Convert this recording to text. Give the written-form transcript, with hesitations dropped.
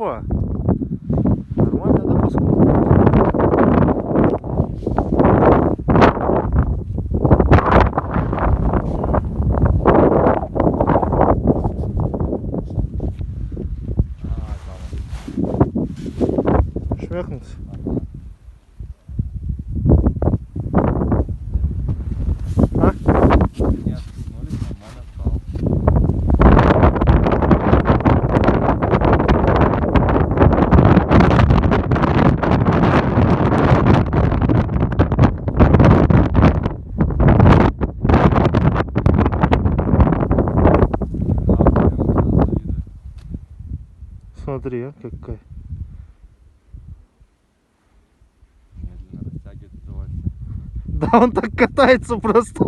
Опа! Нормально, да, паскуда? Швяхнулся. А? Нет, нолик нормально стал. Смотри, а какая. Медленно растягивает удовольствие. Да он так катается просто.